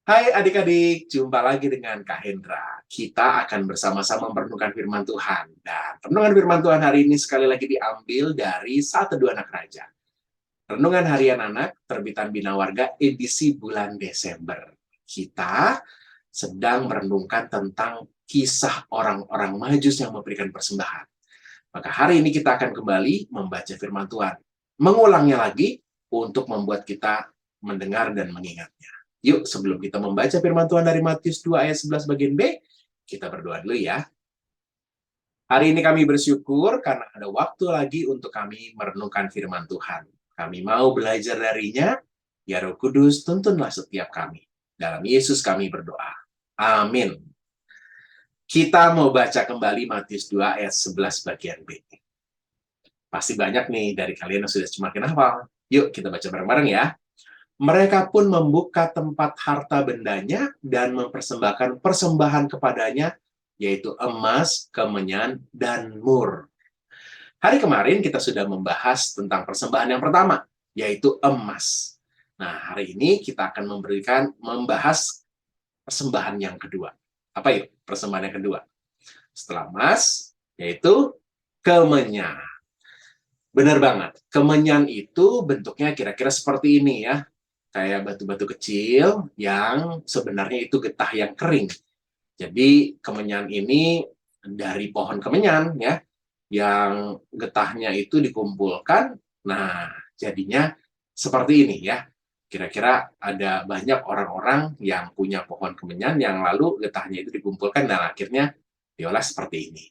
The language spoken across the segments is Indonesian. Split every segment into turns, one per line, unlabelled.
Hai adik-adik, jumpa lagi dengan Kak Hendra. Kita akan bersama-sama merenungkan firman Tuhan. Dan renungan firman Tuhan hari ini sekali lagi diambil dari 1 Anak Raja. Renungan Harian Anak, terbitan Bina Warga, edisi bulan Desember. Kita sedang merenungkan tentang kisah orang-orang Majus yang memberikan persembahan. Maka hari ini kita akan kembali membaca firman Tuhan. Mengulangnya lagi untuk membuat kita mendengar dan mengingatnya. Yuk, sebelum kita membaca firman Tuhan dari Matius 2 ayat 11 bagian B, kita berdoa dulu ya. Hari ini kami bersyukur karena ada waktu lagi untuk kami merenungkan firman Tuhan. Kami mau belajar darinya, ya Roh Kudus tuntunlah setiap kami. Dalam Yesus kami berdoa. Amin. Kita mau baca kembali Matius 2 ayat 11 bagian B. Pasti banyak nih dari kalian yang sudah semakin hafal. Yuk kita baca bareng-bareng ya. Mereka pun membuka tempat harta bendanya dan mempersembahkan persembahan kepadanya, yaitu emas, kemenyan, dan mur. Hari kemarin kita sudah membahas tentang persembahan yang pertama, yaitu emas. Nah, hari ini kita akan membahas persembahan yang kedua. Apa yuk persembahan yang kedua? Setelah emas, yaitu kemenyan. Benar banget. Kemenyan itu bentuknya kira-kira seperti ini ya. Kayak batu-batu kecil yang sebenarnya itu getah yang kering. Jadi kemenyan ini dari pohon kemenyan ya, yang getahnya itu dikumpulkan. Nah, jadinya seperti ini ya. Kira-kira ada banyak orang-orang yang punya pohon kemenyan yang lalu getahnya itu dikumpulkan dan akhirnya diolah seperti ini.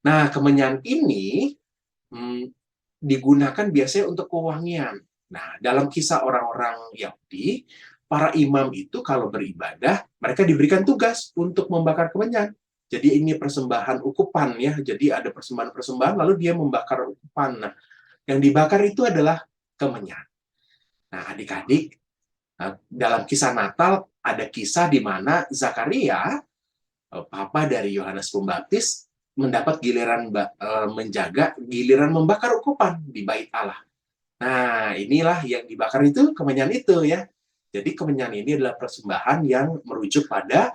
Nah, kemenyan ini digunakan biasanya untuk pewangian. Nah, dalam kisah orang-orang Yahudi, para imam itu kalau beribadah, mereka diberikan tugas untuk membakar kemenyan. Jadi ini persembahan ukupan ya. Jadi ada persembahan-persembahan lalu dia membakar ukupan. Nah, yang dibakar itu adalah kemenyan. Nah, adik-adik, dalam kisah Natal ada kisah di mana Zakaria, papa dari Yohanes Pembaptis, mendapat giliran menjaga giliran membakar ukupan di bait Allah. Nah, inilah yang dibakar itu kemenyan itu ya. Jadi kemenyan ini adalah persembahan yang merujuk pada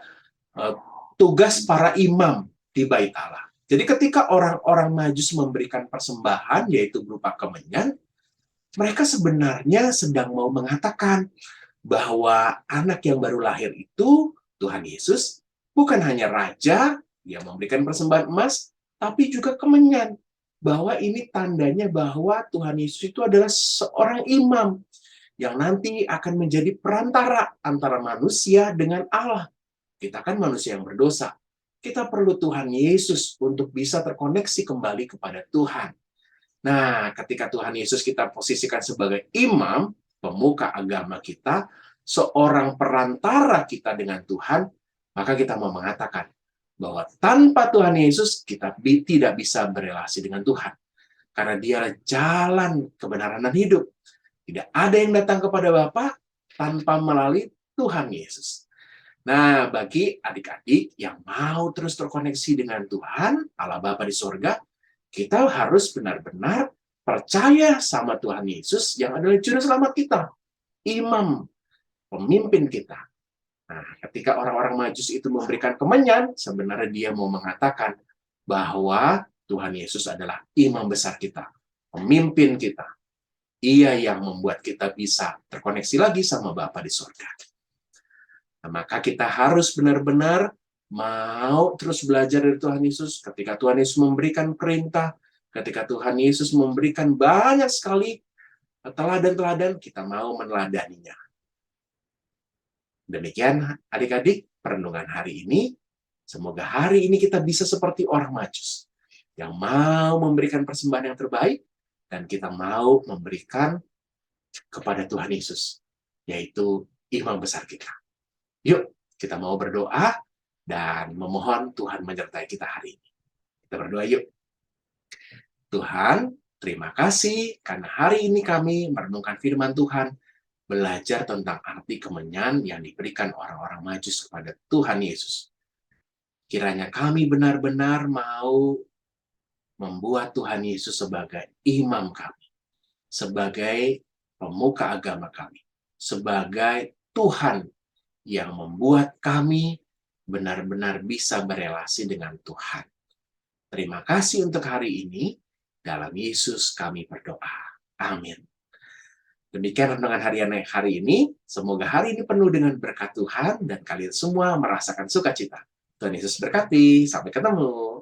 tugas para imam di bait Allah. Jadi ketika orang-orang Majus memberikan persembahan yaitu berupa kemenyan, mereka sebenarnya sedang mau mengatakan bahwa anak yang baru lahir itu Tuhan Yesus bukan hanya raja yang memberikan persembahan emas, tapi juga kemenyan. Bahwa ini tandanya bahwa Tuhan Yesus itu adalah seorang imam yang nanti akan menjadi perantara antara manusia dengan Allah. Kita kan manusia yang berdosa. Kita perlu Tuhan Yesus untuk bisa terkoneksi kembali kepada Tuhan. Nah, ketika Tuhan Yesus kita posisikan sebagai imam, pemuka agama kita, seorang perantara kita dengan Tuhan, maka kita mau mengatakan bahwa tanpa Tuhan Yesus kita tidak bisa berelasi dengan Tuhan. Karena dia jalan kebenaran dan hidup. Tidak ada yang datang kepada Bapa tanpa melalui Tuhan Yesus. Nah, bagi adik-adik yang mau terus terkoneksi dengan Tuhan, Allah Bapa di sorga, kita harus benar-benar percaya sama Tuhan Yesus yang adalah juru selamat kita, imam, pemimpin kita. Nah, ketika orang-orang Majus itu memberikan kemenyan, sebenarnya dia mau mengatakan bahwa Tuhan Yesus adalah imam besar kita, pemimpin kita. Ia yang membuat kita bisa terkoneksi lagi sama Bapa di surga. Nah, maka kita harus benar-benar mau terus belajar dari Tuhan Yesus. Ketika Tuhan Yesus memberikan perintah, ketika Tuhan Yesus memberikan banyak sekali teladan-teladan, kita mau meneladaninya. Demikian adik-adik perenungan hari ini. Semoga hari ini kita bisa seperti orang Majus yang mau memberikan persembahan yang terbaik dan kita mau memberikan kepada Tuhan Yesus, yaitu imam besar kita. Yuk, kita mau berdoa dan memohon Tuhan menyertai kita hari ini. Kita berdoa yuk. Tuhan, terima kasih karena hari ini kami merenungkan firman Tuhan, belajar tentang arti kemenyan yang diberikan orang-orang Majus kepada Tuhan Yesus. Kiranya kami benar-benar mau membuat Tuhan Yesus sebagai imam kami, sebagai pemuka agama kami, sebagai Tuhan yang membuat kami benar-benar bisa berelasi dengan Tuhan. Terima kasih untuk hari ini. Dalam Yesus kami berdoa. Amin. Demikian renungan harian hari ini. Semoga hari ini penuh dengan berkat Tuhan dan kalian semua merasakan sukacita. Tuhan Yesus berkati. Sampai ketemu.